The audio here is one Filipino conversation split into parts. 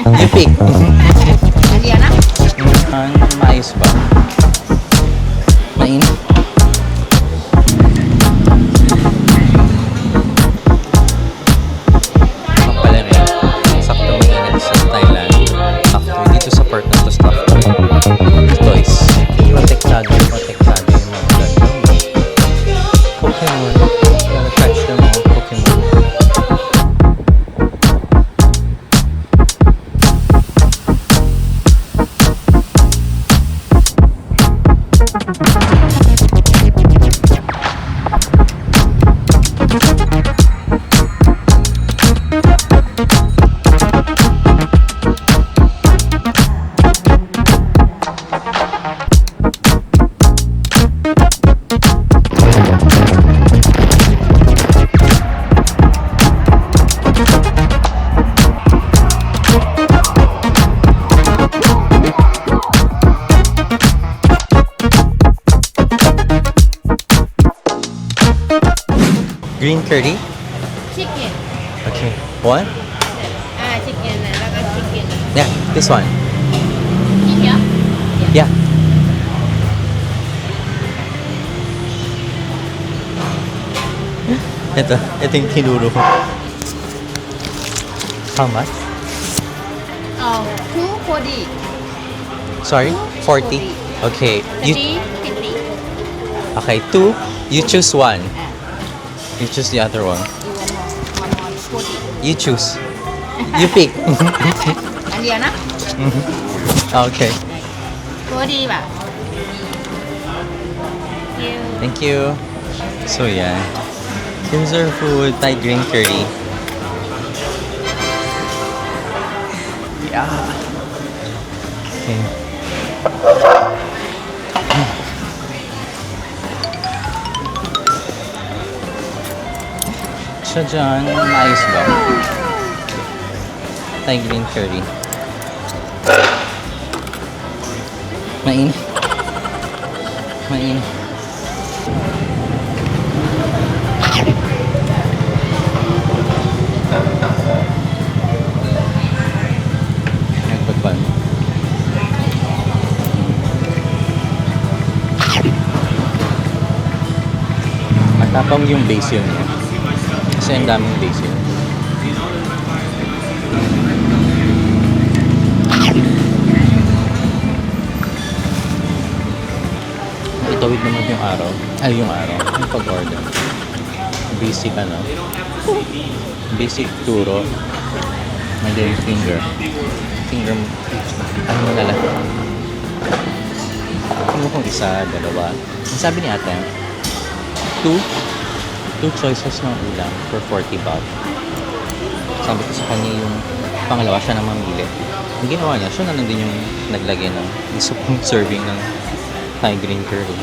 You pick. Aliana? Maayos ba? Mainit? Ang pala rin, sakto mainit sa Thailand. After dito sa part na to, stuff toys. Protektado yung mga ganun. Pokemon. Gotta catch them all, Pokemon. Green curry? Chicken. Okay. One? Chicken. Like chicken. Yeah, this one. Here? Yeah. Ito yung tinuro ko. How much? 240. Sorry? 40? Okay. You, 50. okay, two. You choose one. You choose the other one. You want more? 40. You choose. You pick. Aliana? Okay. 40 ba? Thank you. Thank you. So yeah. Here's our food. Thai green curry. Yeah. Okay. Siya dyan, maayos ba? Thai green curry. Mainit. Mainit. Nagpagpan. Matapang yung base yun. Kasi ang daming base yun. Itawid naman yung araw. Ay, yung araw. Yung pag-order. Basic ano. Basic turo. May dairy finger. Finger mo. Ano mo nalang? Ano mo kung isa, dalawa. Ang sabi ni ate, two choices ng ulam for 40 baht. Sabi ko sa kanya yung pangalawa siya na mamili. Ang ginawa niya, siya na lang din yung naglagay ng isang serving ng Thai green curry.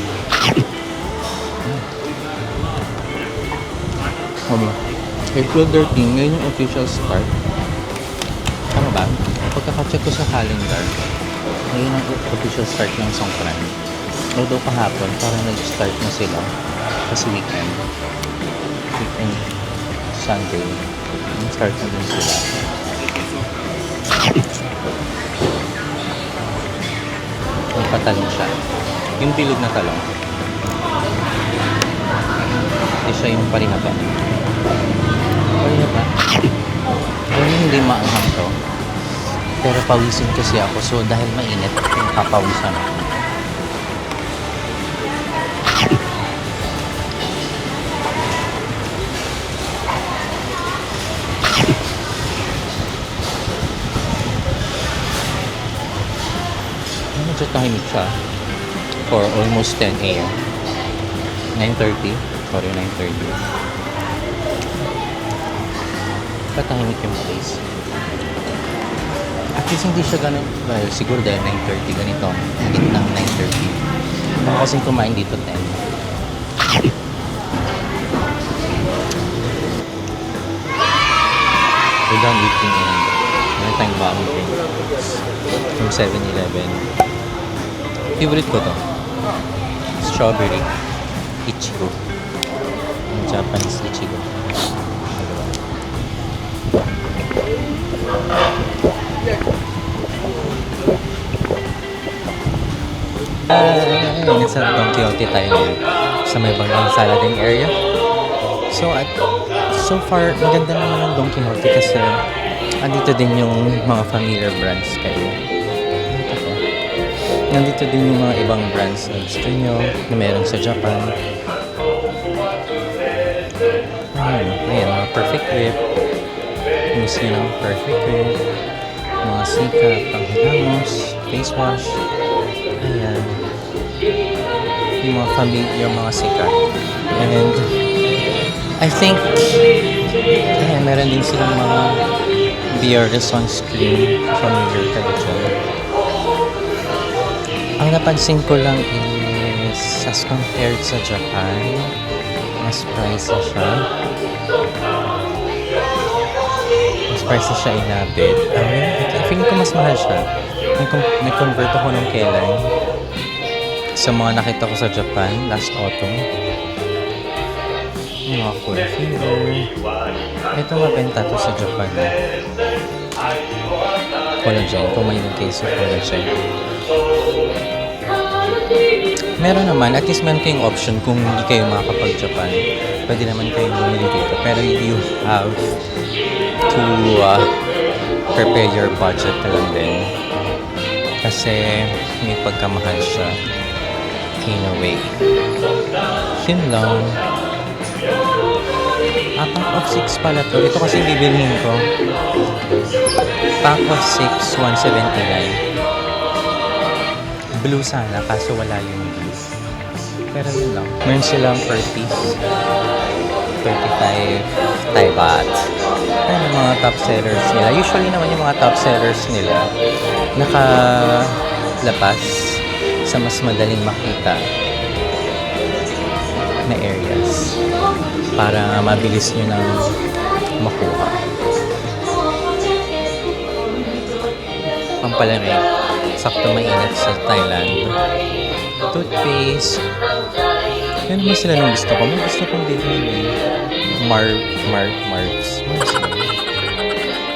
April 13, ngayon yung official start. Tama ba? Pagkakacheck ko sa calendar, ngayon ang official start ng Songkran. Although kahapon, parang nag-start na sila kasi weekend, Sunday, start na din sila. May patalong siya. Yung bilog na talong. Hindi siya yung parihaba. Parihaba? Pero hindi maanghang to. Pero pawisin kasi ako. So dahil mainit, papawisan ako. Medyo tahimik siya for almost 10 a.m. 9:30. Sorry, 9:30. Patahimik yung place. At least hindi siya ganun. Well, siguro dahil 9:30 ganito. Higit ng 9:30. Ako kasing kumain dito 10. We're done eating and meron tayong bagong drink from 7-Eleven. Favorite ko to. Strawberry Ichigo. Yung Japanese Ichigo. Nasa Don Quixote tayo ngayon sa may Banggang Saladin area. So far, maganda naman ang Don Quixote kasi andito din yung mga familiar brands kayo. Nandito din yung mga ibang brands na gusto nyo na meron sa Japan. Ayan, mga Perfect Whip. Kung gusto nyo ng Perfect Whip. Mga sika, panghilamos, face wash. Ayan. Yung mga familiar, mga sika. And I think, ayan, meron din silang mga Biore sunscreen. Familiar ka dyan. Ang napansin ko lang is, as compared sa Japan, mas pricey siya. Mas pricey siya inabit. Feeling ko mas mahal siya. Nag-convert ako nung kailan. Sa mga nakita ko sa Japan, last autumn. Yung mga cool finger. Ito mabenta to sa Japan. Collagen. Kung may case of collagen. Meron naman, at least meron kayong option kung hindi kayo makakapag-Japan. Pwede naman kayong bumili dito. Pero you have to prepare your budget na lang din. Kasi may pagkamahal siya. In a way. Yun lang. Pack of 6 pala to. Ito kasi bibilihin ko. Pack of 6, 179. Blue sana, kaso wala yung blue. Pero yun lang. Meron silang per piece. 35 Thai baht. Ayan yung mga top sellers nila. Usually naman yung mga top sellers nila nakalabas sa mas madaling makita na areas para mabilis nyo nang makuha. Pampalamig. Sakto mainit sa Thailand. Toothpaste. Yan naman sila nung gusto ko. May gusto kong bilhin eh. Marvis.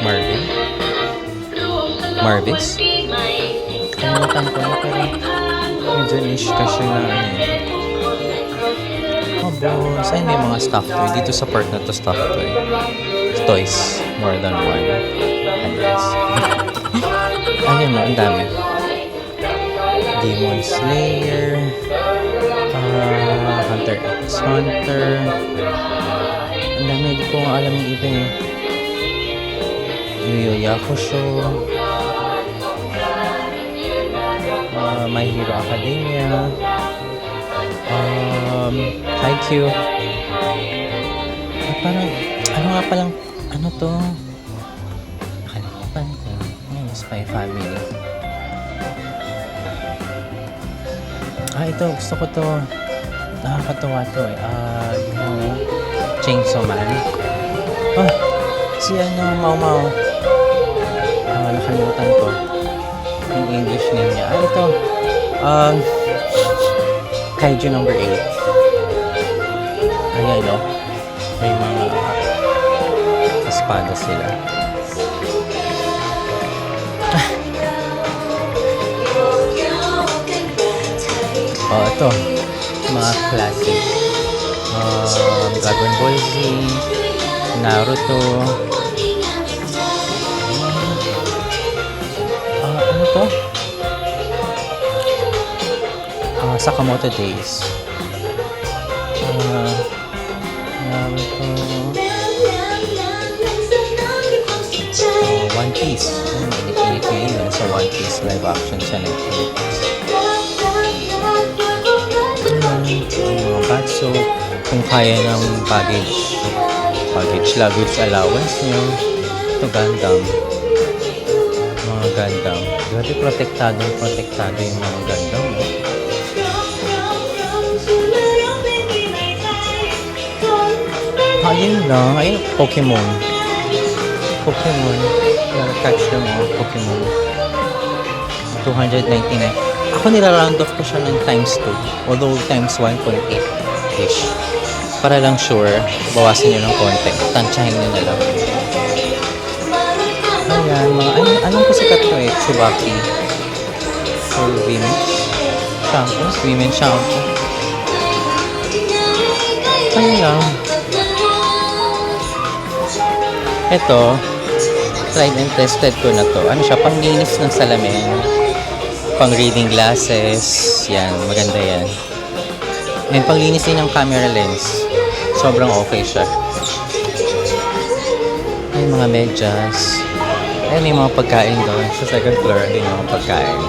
Marvin? Marvis? Kalimutan ko na pero medyo niche kasi na ano eh. Oh, boss. Ayun may mga stuffed toy. Dito sa part na to stuffed toy. Toys. More than one. I guess. Ayun no, ang dami. Demon Slayer. Hunter x Hunter. Ang dami. Hindi ko nga alam yung iba eh. Yu Yu Yakusho. My Hero Academia. Haikyuu. Parang, ano nga palang, ano to? Nakalimutan ko. Yung Spy Family. Ito, gusto ko to. Nakakatawa to eh. Yung Chainsaw Man. Si ano, Mau Mau. Nakalimutan ko. Yung English name niya. Ito. Kaiju number 8. Ayan, no? May mga espada sila. Ito. Mga classic. Dragon Ball Z. Naruto. Ano to? Sakamoto Days. Naruto. One Piece. Init ngayon sa One Piece live action sa Netflix. Mga bath soap. Kung kaya ng luggage allowance nyo. Ito Gundam. Mga Gundam. Grabe protektado yung mga Gundam. No? Ayun lang. Ayun, Pokemon. Catch them all. Pokemon. 299. Ako nila-round off ko siya ng times 2. Although times 1.8-ish. Para lang sure, bawasan nyo ng konti. Tansyahin nyo na lang. Ayan, mga, anong ko sikat to eh? Tsubaki. For Vince. shampoo, women shampoo. Ayun lang. Ito, tried and tested ko na to. Ano siya, panglinis ng salamin. Pang reading glasses. Yan, maganda yan. And panglinis din ng camera lens. Sobrang okay siya. Ay, mga medyas. Ay, may mga pagkain doon. Sa second floor, din yung mga pagkain.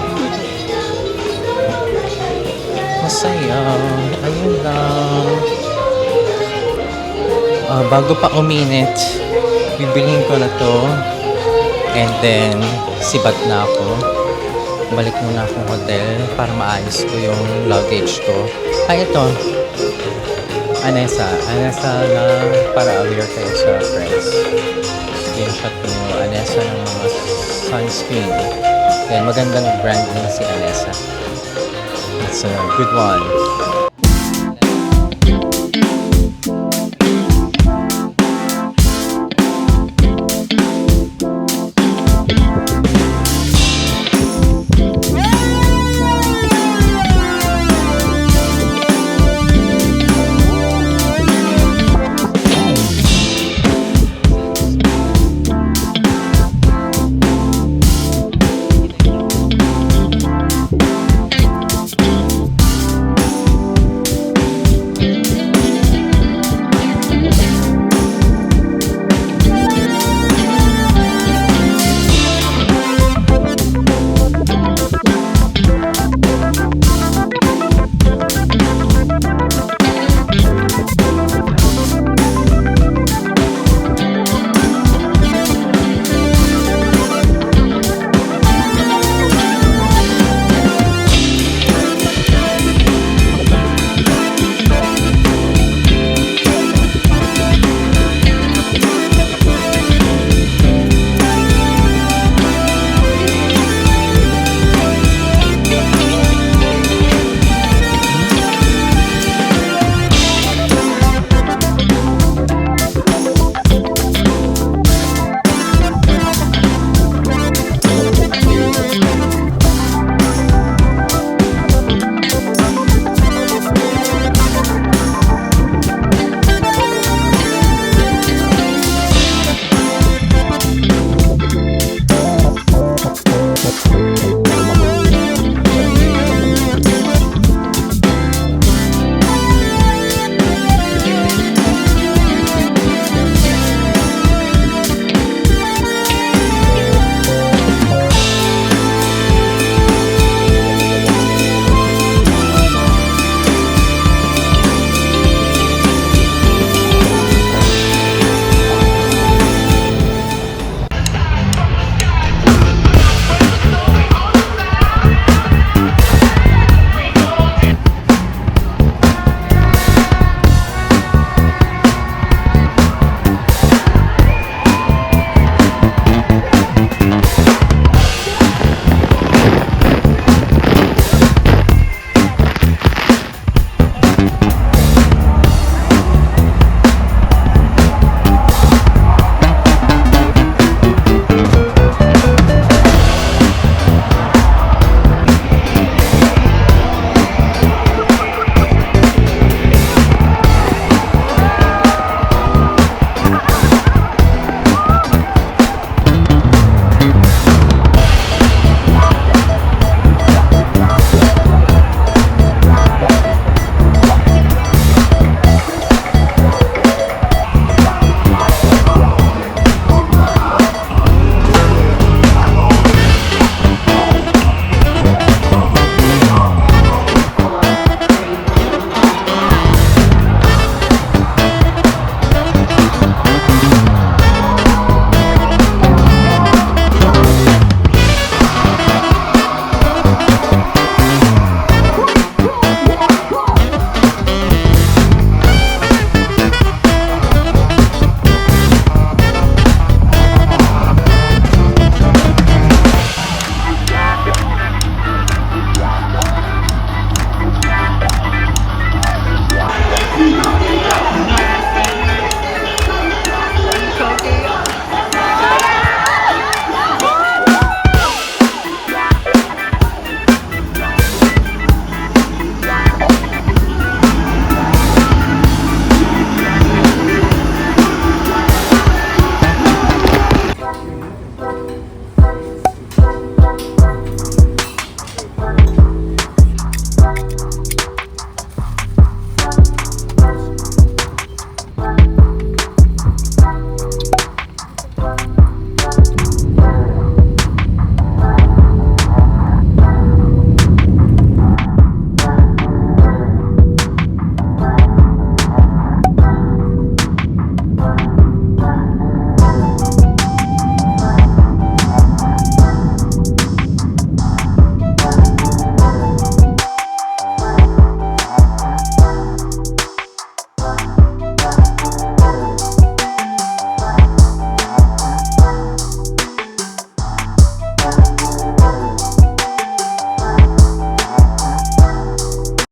Masaya. Ayun lang. Bago pa uminit, bibilhin ko na to. And then, sibat na ako. Balik muna akong hotel para maayos ko yung luggage ko. Ay, ito. Anessa. Anessa na para aware kayo sa friends. Screenshot ko yung Anessa ng mga sunscreen. Yan, magandang brand din si Anessa. It's a good one.